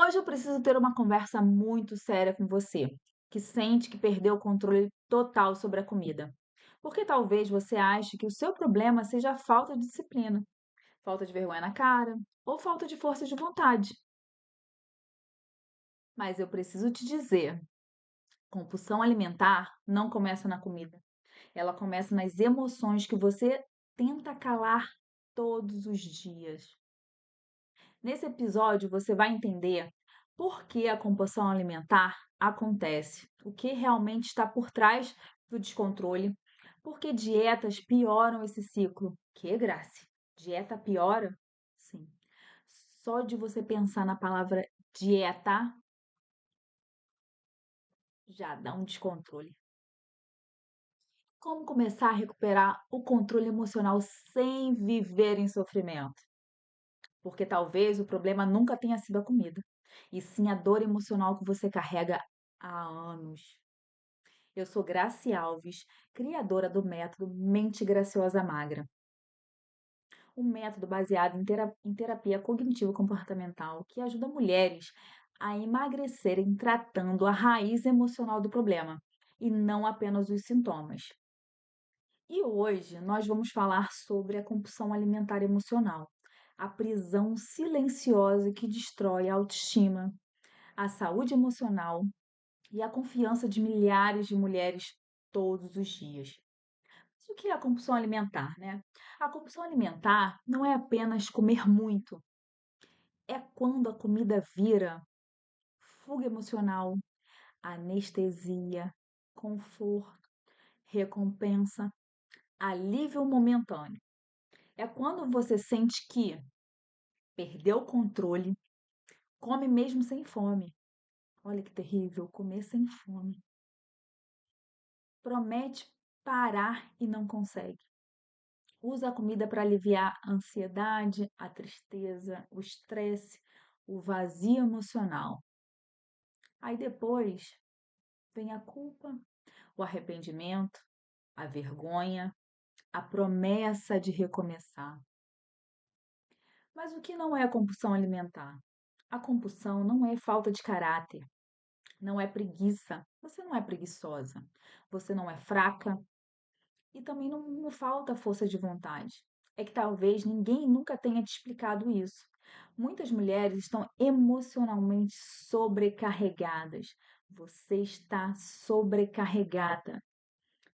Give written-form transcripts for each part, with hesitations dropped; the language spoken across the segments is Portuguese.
Hoje eu preciso ter uma conversa muito séria com você, que sente que perdeu o controle total sobre a comida. Porque talvez você ache que o seu problema seja a falta de disciplina, falta de vergonha na cara ou falta de força de vontade. Mas eu preciso te dizer, compulsão alimentar não começa na comida. Ela começa nas emoções que você tenta calar todos os dias. Nesse episódio, você vai entender por que a compulsão alimentar acontece, o que realmente está por trás do descontrole, por que dietas pioram esse ciclo. Que graça! Dieta piora? Sim. Só de você pensar na palavra dieta já dá um descontrole. Como começar a recuperar o controle emocional sem viver em sofrimento? Porque talvez o problema nunca tenha sido a comida, e sim a dor emocional que você carrega há anos. Eu sou Grace Alves, criadora do método Mente Graciosa Magra, um método baseado em terapia cognitivo-comportamental que ajuda mulheres a emagrecerem tratando a raiz emocional do problema e não apenas os sintomas. E hoje nós vamos falar sobre a compulsão alimentar emocional, a prisão silenciosa que destrói a autoestima, a saúde emocional e a confiança de milhares de mulheres todos os dias. Mas o que é a compulsão alimentar, né? A compulsão alimentar não é apenas comer muito, é quando a comida vira fuga emocional, anestesia, conforto, recompensa, alívio momentâneo. É quando você sente que perdeu o controle, come mesmo sem fome. Olha que terrível, comer sem fome. Promete parar e não consegue. Usa a comida para aliviar a ansiedade, a tristeza, o estresse, o vazio emocional. Aí depois vem a culpa, o arrependimento, a vergonha, a promessa de recomeçar. Mas o que não é a compulsão alimentar? A compulsão não é falta de caráter, não é preguiça. Você não é preguiçosa. Você não é fraca e também não falta força de vontade. É que talvez ninguém nunca tenha te explicado isso. Muitas mulheres estão emocionalmente sobrecarregadas. Você está sobrecarregada,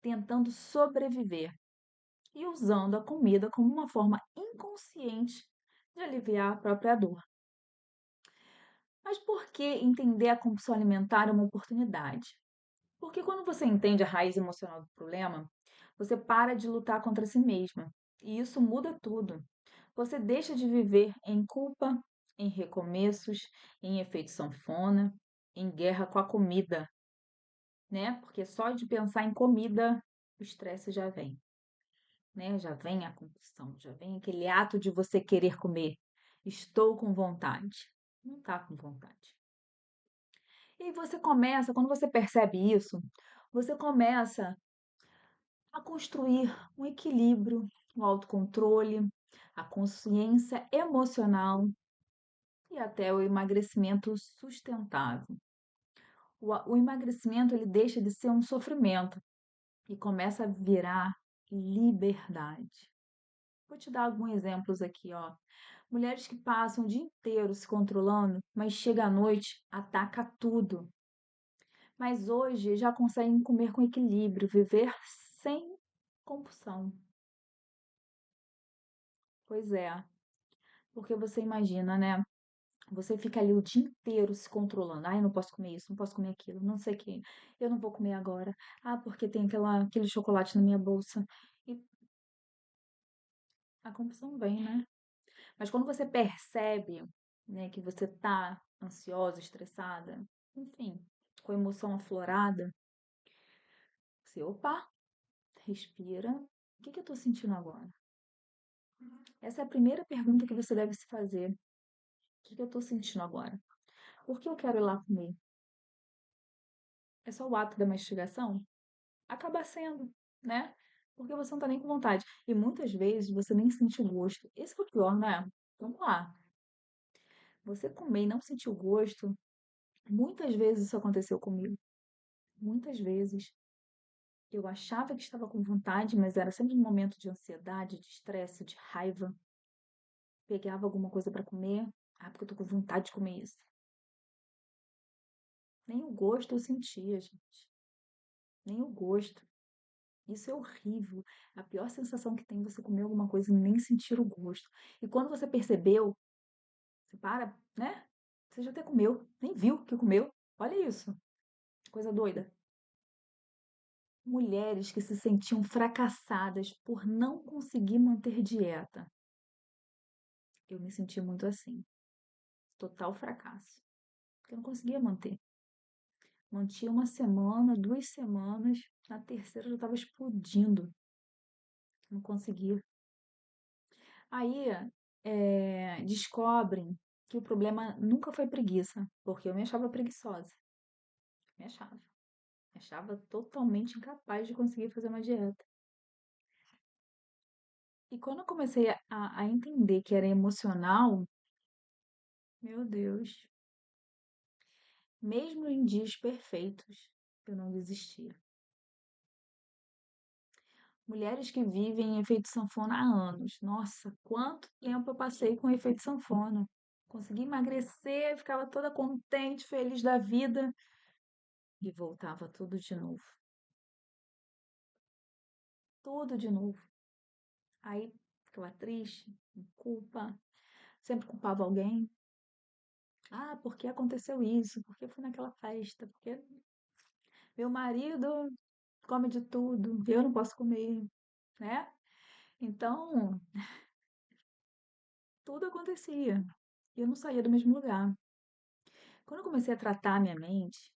tentando sobreviver e usando a comida como uma forma inconsciente de aliviar a própria dor. Mas por que entender a compulsão alimentar é uma oportunidade? Porque quando você entende a raiz emocional do problema, você para de lutar contra si mesma. E isso muda tudo. Você deixa de viver em culpa, em recomeços, em efeito sanfona, em guerra com a comida, né? Porque só de pensar em comida, o estresse já vem, né? Já vem a compulsão, já vem aquele ato de você querer comer. Estou com vontade. Não está com vontade. E aí você começa, quando você percebe isso, você começa a construir um equilíbrio, um autocontrole, a consciência emocional e até o emagrecimento sustentável. O emagrecimento ele deixa de ser um sofrimento e começa a virar liberdade. Vou te dar alguns exemplos aqui, ó. Mulheres que passam o dia inteiro se controlando, mas chega à noite, ataca tudo. Mas hoje já conseguem comer com equilíbrio, viver sem compulsão. Pois é, porque você imagina, né? Você fica ali o dia inteiro se controlando. Ai, eu não posso comer isso, não posso comer aquilo, não sei o quê. Eu não vou comer agora. Ah, porque tem aquele chocolate na minha bolsa. E a compulsão vem, né? Mas quando você percebe, né, que você tá ansiosa, estressada, enfim, com a emoção aflorada, você, opa, respira. O que que eu tô sentindo agora? Essa é a primeira pergunta que você deve se fazer. O que que eu tô sentindo agora? Por que eu quero ir lá comer? É só o ato da mastigação? Acaba sendo, né? Porque você não tá nem com vontade. E muitas vezes você nem sente o gosto. Esse que é o pior, né? Vamos lá. Você comer e não sentir o gosto, muitas vezes isso aconteceu comigo. Muitas vezes. Eu achava que estava com vontade, mas era sempre um momento de ansiedade, de estresse, de raiva. Pegava alguma coisa para comer. Ah, porque eu tô com vontade de comer isso. Nem o gosto eu sentia, gente. Nem o gosto. Isso é horrível. A pior sensação que tem é você comer alguma coisa e nem sentir o gosto. E quando você percebeu, você para, né? Você já até comeu, nem viu que comeu. Olha isso, coisa doida. Mulheres que se sentiam fracassadas por não conseguir manter dieta. Eu me senti muito assim, total fracasso, porque eu não conseguia manter. Mantinha uma semana, 2 semanas, na terceira eu já estava explodindo, não conseguia. Aí descobrem que o problema nunca foi preguiça, porque eu me achava preguiçosa, me achava. Me achava totalmente incapaz de conseguir fazer uma dieta. E quando eu comecei a entender que era emocional, meu Deus, mesmo em dias perfeitos, eu não desistia. Mulheres que vivem em efeito sanfona há anos. Nossa, quanto tempo eu passei com efeito sanfona. Consegui emagrecer, ficava toda contente, feliz da vida e voltava tudo de novo. Tudo de novo. Aí ficava triste, com culpa, sempre culpava alguém. Ah, por que aconteceu isso? Por que fui naquela festa? Porque meu marido come de tudo, eu não posso comer, né? Então, tudo acontecia. E eu não saía do mesmo lugar. Quando eu comecei a tratar a minha mente,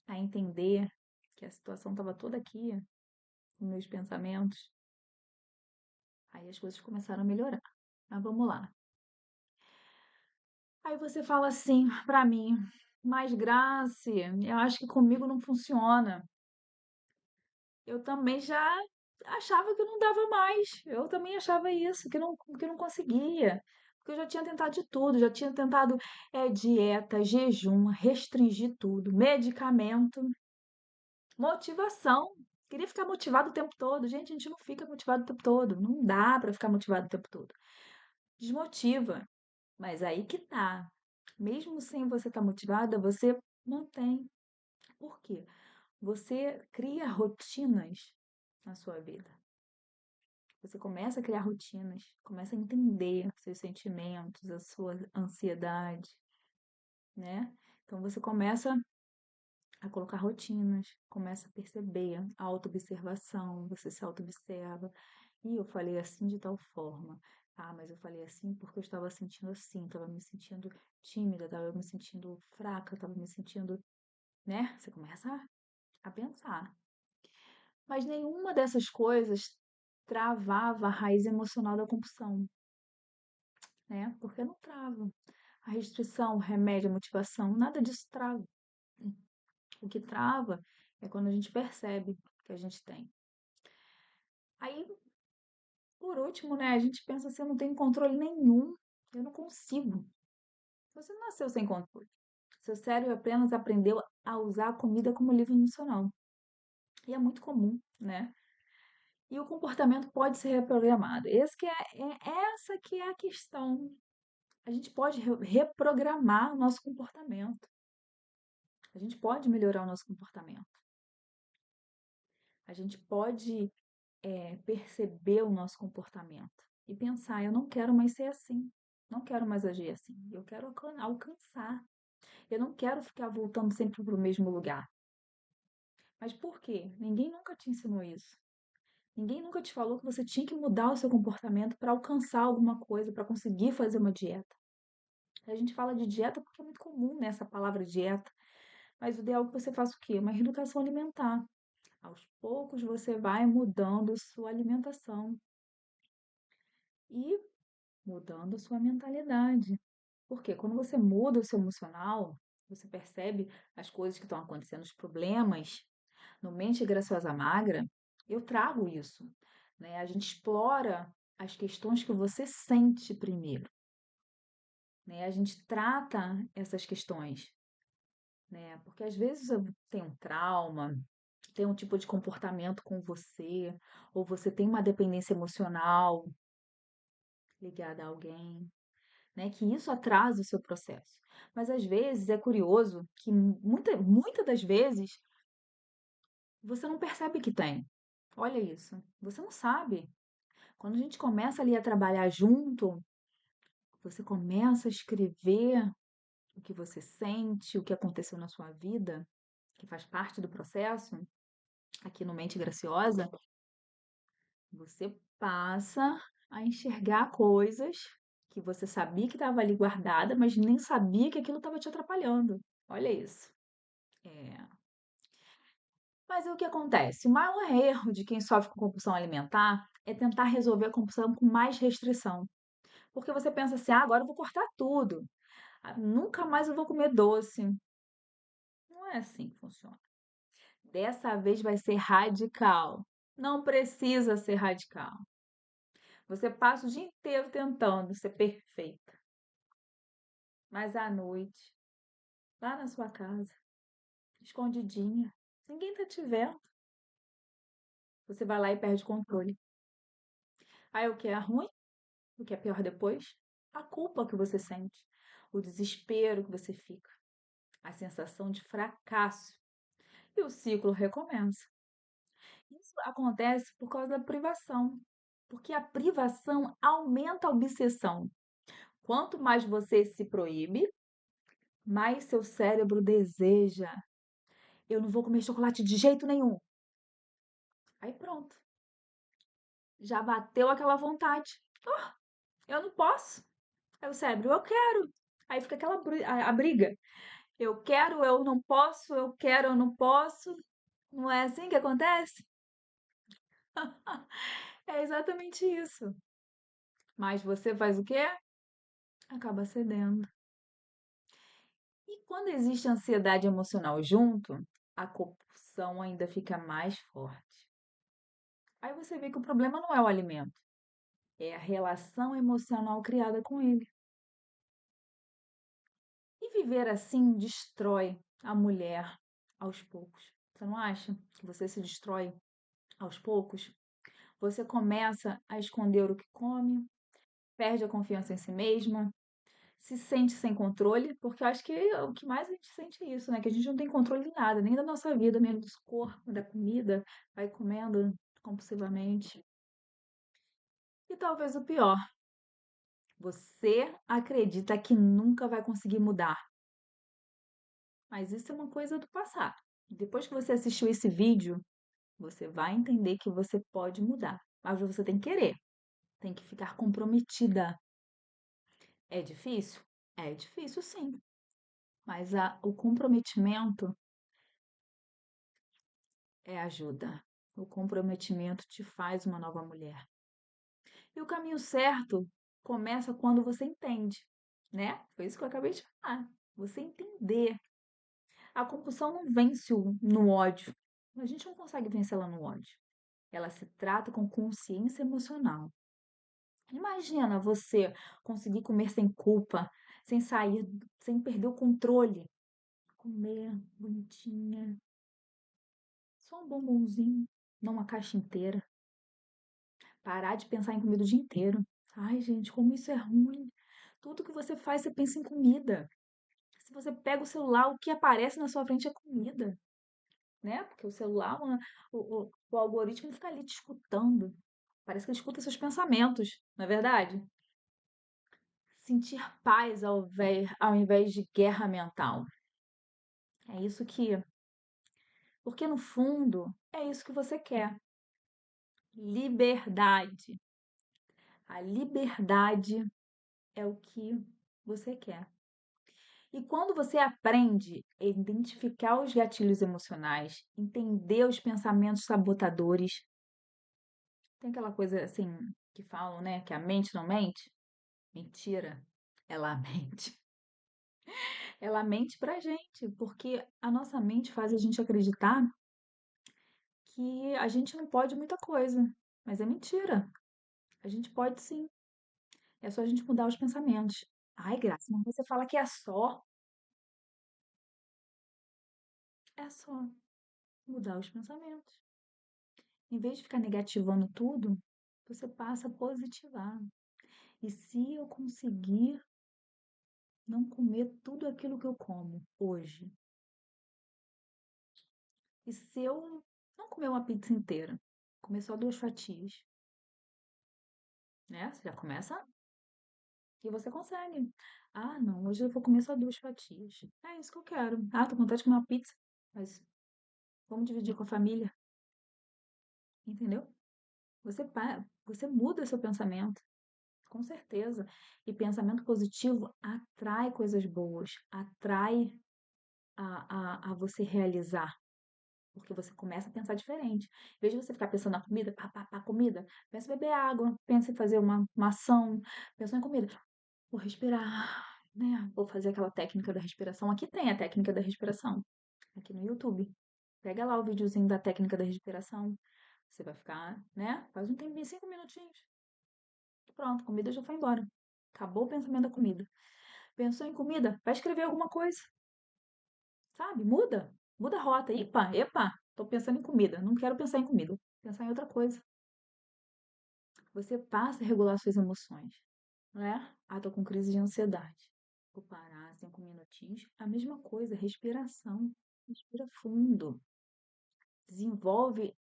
a entender que a situação estava toda aqui, nos meus pensamentos, aí as coisas começaram a melhorar. Mas vamos lá. Aí você fala assim pra mim, mas Grace, eu acho que comigo não funciona. Eu também já achava que não dava mais. Eu também achava isso, que não conseguia. Porque eu já tinha tentado de tudo, já tinha tentado dieta, jejum, restringir tudo, medicamento. Motivação. Queria ficar motivado o tempo todo. Gente, a gente não fica motivado o tempo todo. Não dá pra ficar motivado o tempo todo. Desmotiva. Mas aí que tá. Mesmo sem você estar motivada, você mantém. Por quê? Você cria rotinas na sua vida. Você começa a criar rotinas, começa a entender os seus sentimentos, a sua ansiedade, né? Então você começa a colocar rotinas, começa a perceber a autoobservação, você se autoobserva. E eu falei assim de tal forma. Ah, mas eu falei assim porque eu estava sentindo assim, estava me sentindo tímida, estava me sentindo fraca, estava me sentindo, né? Você começa a pensar. Mas nenhuma dessas coisas travava a raiz emocional da compulsão, né? Porque não trava. A restrição, o remédio, a motivação, nada disso trava. O que trava é quando a gente percebe que a gente tem. Aí, por último, né, a gente pensa assim, eu não tenho controle nenhum, eu não consigo. Você não nasceu sem controle. Seu cérebro apenas aprendeu a usar a comida como livre emocional. E é muito comum, né? E o comportamento pode ser reprogramado. Essa que é a questão. A gente pode reprogramar o nosso comportamento. A gente pode melhorar o nosso comportamento. A gente pode perceber o nosso comportamento e pensar: eu não quero mais ser assim. Não quero mais agir assim. Eu quero alcançar. Eu não quero ficar voltando sempre para o mesmo lugar. Mas por quê? Ninguém nunca te ensinou isso. Ninguém nunca te falou que você tinha que mudar o seu comportamento para alcançar alguma coisa, para conseguir fazer uma dieta. A gente fala de dieta porque é muito comum nessa palavra dieta, mas o ideal é que você faça o quê? Uma reeducação alimentar. Aos poucos você vai mudando sua alimentação e mudando a sua mentalidade. Porque quando você muda o seu emocional, você percebe as coisas que estão acontecendo, os problemas. No Mente Graciosa Magra, eu trago isso, né? A gente explora as questões que você sente primeiro. né? A gente trata essas questões, né? Porque às vezes eu tenho um trauma, tem um tipo de comportamento com você, ou você tem uma dependência emocional ligada a alguém, né? Que isso atrasa o seu processo. Mas às vezes é curioso que muita das vezes você não percebe que tem. Olha isso, você não sabe. Quando a gente começa ali a trabalhar junto, você começa a escrever o que você sente, o que aconteceu na sua vida, que faz parte do processo, aqui no Mente Graciosa, você passa a enxergar coisas que você sabia que estava ali guardada, mas nem sabia que aquilo estava te atrapalhando. Olha isso. É. Mas o que acontece? O maior erro de quem sofre com compulsão alimentar é tentar resolver a compulsão com mais restrição. Porque você pensa assim, ah, agora eu vou cortar tudo. Ah, nunca mais eu vou comer doce. Não é assim que funciona. Dessa vez vai ser radical. Não precisa ser radical. Você passa o dia inteiro tentando ser perfeita. Mas à noite, lá na sua casa, escondidinha, ninguém tá te vendo. Você vai lá e perde o controle. Aí o que é ruim? O que é pior depois? A culpa que você sente, o desespero que você fica, a sensação de fracasso. E o ciclo recomeça. Isso acontece por causa da privação, porque a privação aumenta a obsessão. Quanto mais você se proíbe, mais seu cérebro deseja. Eu não vou comer chocolate de jeito nenhum. Aí pronto, já bateu aquela vontade. Oh, eu não posso. Aí o cérebro, eu quero. Aí fica aquela a briga. Eu quero, eu não posso, eu quero, eu não posso. Não é assim que acontece? É exatamente isso. Mas você faz o quê? Acaba cedendo. E quando existe ansiedade emocional junto, a compulsão ainda fica mais forte. Aí você vê que o problema não é o alimento, é a relação emocional criada com ele. E viver assim destrói a mulher aos poucos. Você não acha que você se destrói aos poucos? Você começa a esconder o que come, perde a confiança em si mesma, se sente sem controle, porque eu acho que o que mais a gente sente é isso, né? Que a gente não tem controle de nada, nem da nossa vida, nem do nosso corpo, da comida, vai comendo compulsivamente. E talvez o pior, você acredita que nunca vai conseguir mudar, mas isso é uma coisa do passado. Depois que você assistiu esse vídeo, você vai entender que você pode mudar, mas você tem que querer, tem que ficar comprometida. É difícil? É difícil, sim, mas o comprometimento é ajuda. O comprometimento te faz uma nova mulher. E o caminho certo começa quando você entende, né? Foi isso que eu acabei de falar. Você entender. A compulsão não vence no ódio. A gente não consegue vencê-la no ódio. Ela se trata com consciência emocional. Imagina você conseguir comer sem culpa, sem sair, sem perder o controle. Comer bonitinha, só um bombonzinho, não uma caixa inteira. Parar de pensar em comida o dia inteiro. Ai, gente, como isso é ruim. Tudo que você faz, você pensa em comida. Se você pega o celular, o que aparece na sua frente é comida, né? Porque o celular, o algoritmo fica ali te escutando. Parece que ele escuta seus pensamentos, não é verdade? Sentir paz ao invés de guerra mental. É isso que. Porque no fundo, é isso que você quer. Liberdade. A liberdade é o que você quer. E quando você aprende a identificar os gatilhos emocionais, entender os pensamentos sabotadores, tem aquela coisa assim que falam, né, que a mente não mente? Mentira, ela mente. Ela mente pra gente, porque a nossa mente faz a gente acreditar que a gente não pode muita coisa, mas é mentira. A gente pode sim. É só a gente mudar os pensamentos. Ai, Graça, mas você fala que é só mudar os pensamentos. Em vez de ficar negativando tudo, você passa a positivar. E se eu conseguir não comer tudo aquilo que eu como hoje? E se eu não comer uma pizza inteira? Comer só duas fatias, né? Você já começa e você consegue. Ah, não, hoje eu vou comer só duas fatias. É isso que eu quero. Ah, tô com vontade de comer uma pizza, mas vamos dividir com a família, entendeu? Você muda seu pensamento, com certeza. E pensamento positivo atrai coisas boas, atrai a você realizar. Porque você começa a pensar diferente. Em vez de você ficar pensando na comida, pá, pá, pá, comida, pensa em beber água, pensa em fazer uma ação, pensa em comida. Vou respirar, né? Vou fazer aquela técnica da respiração. Aqui tem a técnica da respiração, aqui no YouTube. Pega lá o videozinho da técnica da respiração. Você vai ficar, né? Faz um tempinho, 5 minutinhos. Pronto, a comida já foi embora. Acabou o pensamento da comida. Pensou em comida? Vai escrever alguma coisa, sabe? Muda. Muda a rota. Epa, epa, tô pensando em comida. Não quero pensar em comida. Vou pensar em outra coisa. Você passa a regular suas emoções, né? Ah, tô com crise de ansiedade. Vou parar 5 minutinhos. A mesma coisa, respiração. Respira fundo. Desenvolve,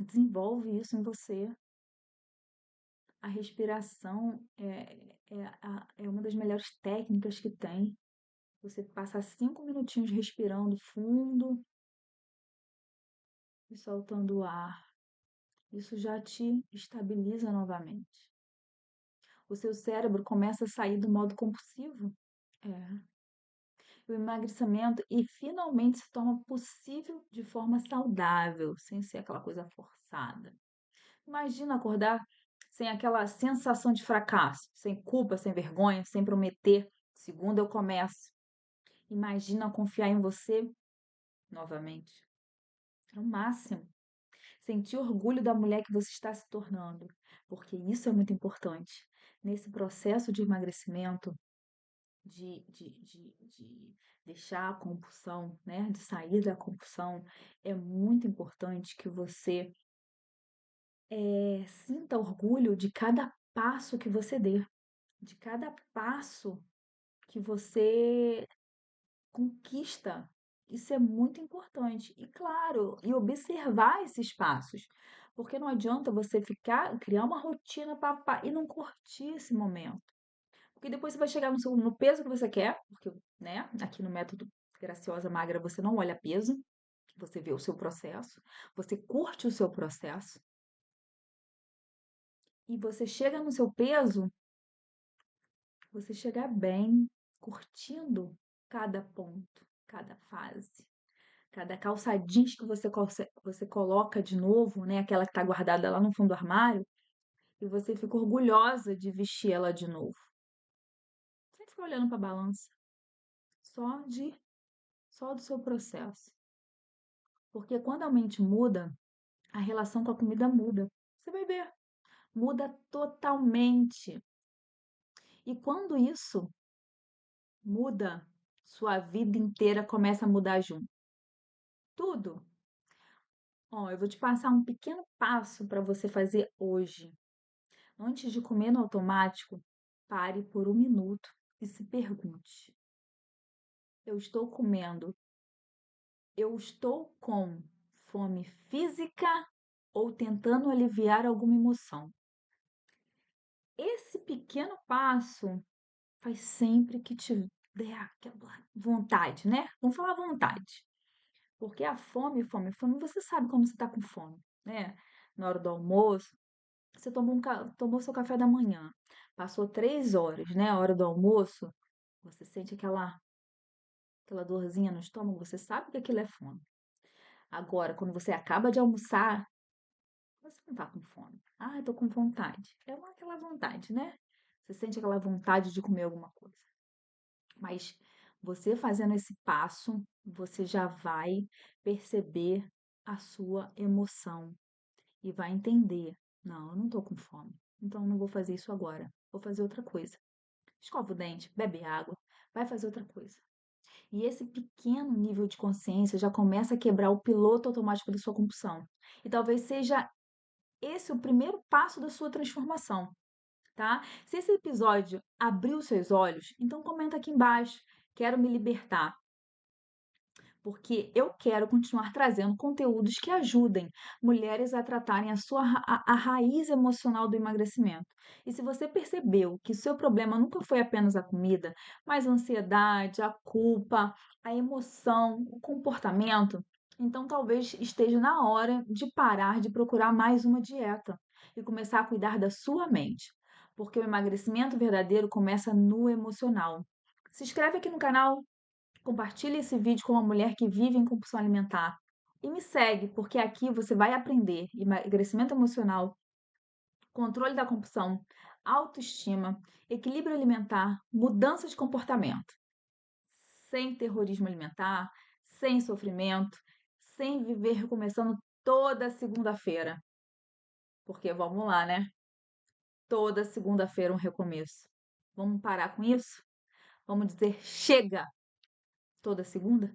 desenvolve isso em você. A respiração é uma das melhores técnicas que tem. Você passar 5 minutinhos respirando fundo e soltando o ar. Isso já te estabiliza novamente. O seu cérebro começa a sair do modo compulsivo. É. O emagrecimento e finalmente se torna possível de forma saudável, sem ser aquela coisa forçada. Imagina acordar sem aquela sensação de fracasso, sem culpa, sem vergonha, sem prometer. Segunda eu começo. Imagina confiar em você novamente. É o máximo. Sentir orgulho da mulher que você está se tornando, porque isso é muito importante. Nesse processo de emagrecimento, de deixar a compulsão, né, de sair da compulsão, é muito importante que você sinta orgulho de cada passo que você dê, de cada passo que você conquista. Isso é muito importante. E claro, e observar esses passos. Porque não adianta você criar uma rotina e não curtir esse momento. Porque depois você vai chegar no peso que você quer, porque, né, aqui no método Graciosa Magra você não olha peso, você vê o seu processo, você curte o seu processo, e você chega no seu peso, você chega bem, curtindo cada ponto, cada fase. Cada calça jeans que você coloca de novo, né? Aquela que está guardada lá no fundo do armário, e você fica orgulhosa de vestir ela de novo. Sem ficar olhando para a balança, só de só do seu processo. Porque quando a mente muda, a relação com a comida muda. Você vai ver, muda totalmente. E quando isso muda, sua vida inteira começa a mudar junto. Tudo. Ó, eu vou te passar um pequeno passo para você fazer hoje. Antes de comer no automático, pare por 1 minuto e se pergunte: eu estou comendo? Eu estou com fome física ou tentando aliviar alguma emoção? Esse pequeno passo faz sempre que te der aquela vontade, né? Vamos falar vontade. Porque a fome, você sabe quando você está com fome, né? Na hora do almoço, você tomou seu café da manhã, passou 3 horas, né? A hora do almoço, você sente aquela dorzinha no estômago, você sabe que aquilo é fome. Agora, quando você acaba de almoçar, você não tá com fome. Ah, eu tô com vontade. Aquela vontade, né? Você sente aquela vontade de comer alguma coisa. Mas você fazendo esse passo, você já vai perceber a sua emoção e vai entender: não, eu não tô com fome. Então eu não vou fazer isso agora. Vou fazer outra coisa. escova o dente, bebe água, vai fazer outra coisa. E esse pequeno nível de consciência já começa a quebrar o piloto automático da sua compulsão. E talvez seja esse o primeiro passo da sua transformação, tá? Se esse episódio abriu seus olhos, então comenta aqui embaixo. Quero me libertar, porque eu quero continuar trazendo conteúdos que ajudem mulheres a tratarem a raiz emocional do emagrecimento. E se você percebeu que o seu problema nunca foi apenas a comida, mas a ansiedade, a culpa, a emoção, o comportamento, então talvez esteja na hora de parar de procurar mais uma dieta e começar a cuidar da sua mente. Porque o emagrecimento verdadeiro começa no emocional. Se inscreve aqui no canal, compartilhe esse vídeo com uma mulher que vive em compulsão alimentar. E me segue, porque aqui você vai aprender emagrecimento emocional, controle da compulsão, autoestima, equilíbrio alimentar, mudança de comportamento, sem terrorismo alimentar, sem sofrimento, sem viver recomeçando toda segunda-feira. Porque vamos lá, né? Toda segunda-feira um recomeço. Vamos parar com isso? Vamos dizer chega toda segunda?